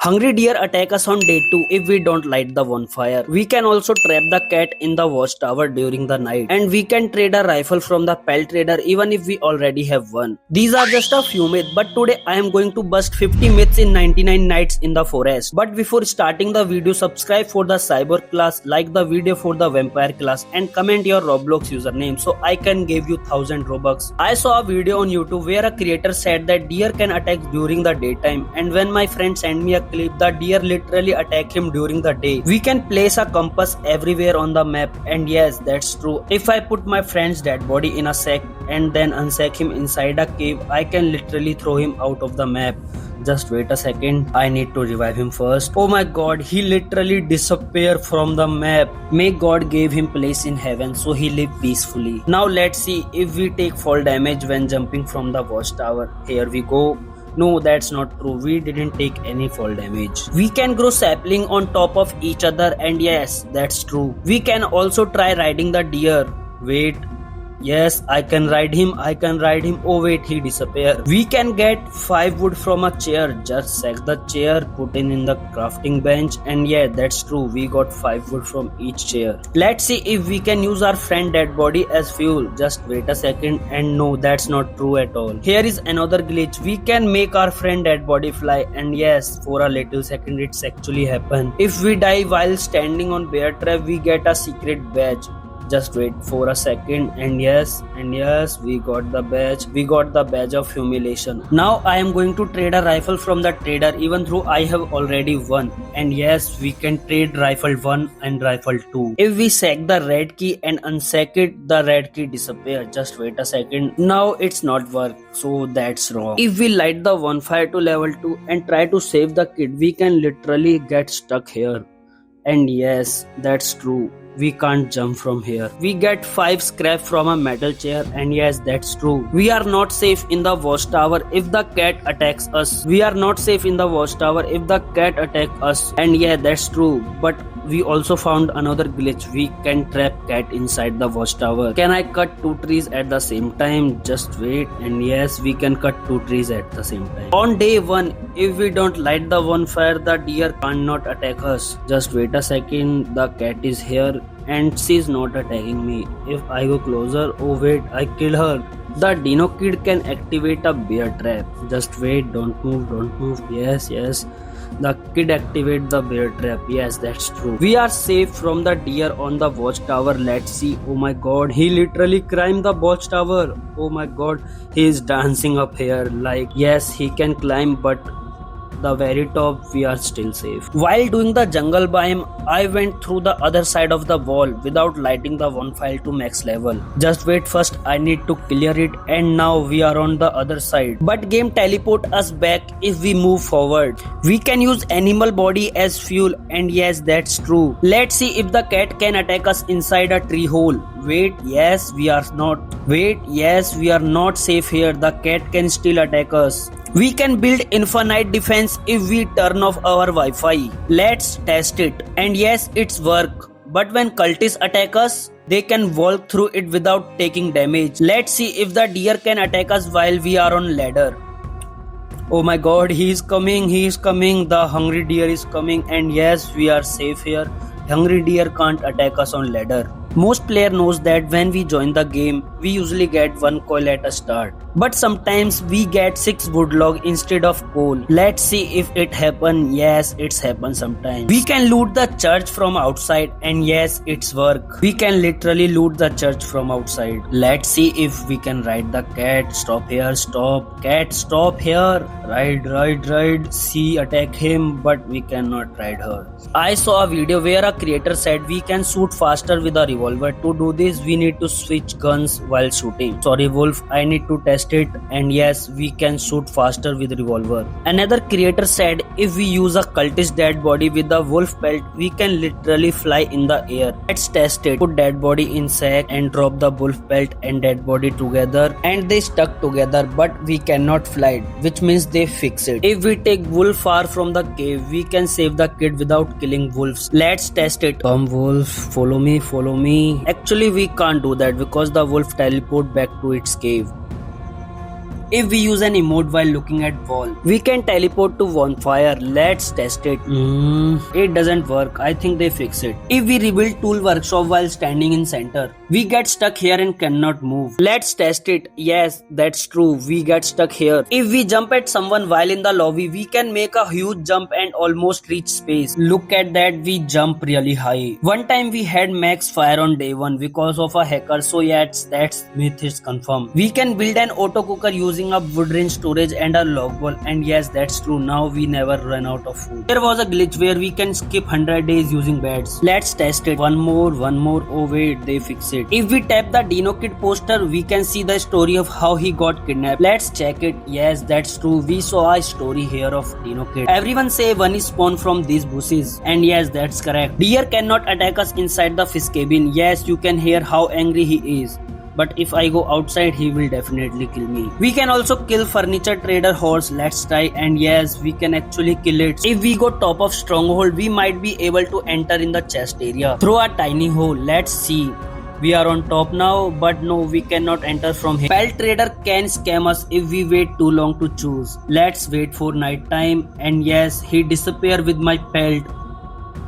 Hungry deer attack us on day 2 if we don't light the bonfire. We can also trap the cat in the watchtower during the night. And we can trade a rifle from the pelt trader even if we already have one. These are just a few myths, but today I am going to bust 50 myths in 99 nights in the forest. But before starting the video, subscribe for the cyber class, like the video for the vampire class, and comment your Roblox username so I can give you 1000 Robux. I saw a video on YouTube where a creator said that deer can attack during the daytime, and when my friend sent me a clip, the deer literally attack him during the day. We can place a compass everywhere on the map, and yes, that's true. If I put my friend's dead body in a sack and then unsack him inside a cave, I can literally throw him out of the map. Just wait a second, I need to revive him first. Oh my god, he literally disappeared from the map. May God gave him place in heaven so he live peacefully. Now let's see if we take fall damage when jumping from the watchtower. Here we go. No, that's not true. We didn't take any fall damage. We can grow sapling on top of each other, and yes, that's true. We can also try riding the deer. Wait. Yes, I can ride him. Oh wait, he disappeared. We can get 5 wood from a chair. Just sack the chair, put in the crafting bench, and yeah, that's true. We got 5 wood from each chair. Let's see if we can use our friend dead body as fuel. Just wait a second, and no, that's not true at all. Here is another glitch. We can make our friend dead body fly, and yes, for a little second it's actually happened. If we die while standing on bear trap, we get a secret badge. Just wait for a second, and yes, we got the badge. We got the badge of humiliation. Now I am going to trade a rifle from the trader even though I have already won. And yes, we can trade rifle 1 and rifle 2. If we sack the red key and unsack it, the red key disappears. Just wait a second. Now it's not work, so that's wrong. If we light the bonfire to level 2 and try to save the kid, we can literally get stuck here. And yes, that's true. We can't jump from here. We get 5 scrap from a metal chair, and yes, that's true. We are not safe in the watchtower if the cat attacks us. And yeah, that's true. But we also found another glitch. We can trap cat inside the watchtower. Can I cut 2 trees at the same time? Just wait, and yes, we can cut 2 trees at the same time. On day 1, if we don't light the bonfire, the deer cannot attack us. Just wait a second, the cat is here and she's not attacking me. If I go closer, oh wait, I kill her. The Dino Kid can activate a bear trap. Just wait, don't move. Yes. The kid activate the bear trap. Yes, that's true. We are safe from the deer on the watchtower. Let's see. Oh my god, he literally climbed the watchtower. Oh my god, he is dancing up here. Like, yes, he can climb, but the very top, we are still safe. While doing the jungle biome, I went through the other side of the wall without lighting the bonfire to max level. Just wait, first I need to clear it, and now we are on the other side. But game teleport us back if we move forward. We can use animal body as fuel, and yes, that's true. Let's see if the cat can attack us inside a tree hole. Wait, yes, we are not safe here. The cat can still attack us. We can build infinite defense if we turn off our Wi-Fi. Let's test it. And yes, it's work. But when cultists attack us, they can walk through it without taking damage. Let's see if the deer can attack us while we are on ladder. Oh my god, he is coming. The hungry deer is coming, and yes, we are safe here. Hungry deer can't attack us on ladder. Most player knows that when we join the game, we usually get 1 coal at a start. But sometimes we get 6 wood log instead of coal. Let's see if it happen. Yes, it's happened sometimes. We can loot the church from outside, and yes, it's work. We can literally loot the church from outside. Let's see if we can ride the cat. Stop here, stop. Cat, stop here. Ride. See, attack him, but we cannot ride her. I saw a video where a creator said we can shoot faster with a revolver. To do this, we need to switch guns while shooting. Sorry Wolf, I need to test it, and yes, we can shoot faster with revolver. Another creator said if we use a cultist dead body with the wolf pelt, we can literally fly in the air. Let's test it. Put dead body in sack and drop the wolf pelt and dead body together, and they stuck together, but we cannot fly, which means they fix it. If we take wolf far from the cave, we can save the kid without killing wolves. Let's test it. Come wolf, follow me. Actually, we can't do that because the wolf teleport back to its cave. If we use an emote while looking at wall, we can teleport to bonfire. Let's test it. It doesn't work. I think they fix it. If we rebuild tool workshop while standing in center, we get stuck here and cannot move. Let's test it. Yes, that's true. We get stuck here. If we jump at someone while in the lobby, we can make a huge jump and almost reach space. Look at that, we jump really high. One time we had max fire on day 1 because of a hacker, so yes, that myth is confirmed. We can build an auto cooker using a wood range storage and a log wall, and yes, that's true. Now we never run out of food. There was a glitch where we can skip 100 days using beds. Let's test it. One more. Oh wait, they fix it. If we tap the Dino Kid poster, we can see the story of how he got kidnapped. Let's check it. Yes, that's true. We saw a story here of Dino Kid. Everyone say one is spawned from these bushes, and yes, that's correct. Deer cannot attack us inside the fish cabin. Yes, you can hear how angry he is. But if I go outside, he will definitely kill me. We can also kill furniture trader horse. Let's try, and yes, we can actually kill it. If we go top of stronghold, we might be able to enter in the chest area through a tiny hole. Let's see. We are on top now, but no, we cannot enter from here. Pelt trader can scam us if we wait too long to choose. Let's wait for night time, and yes, he disappeared with my pelt.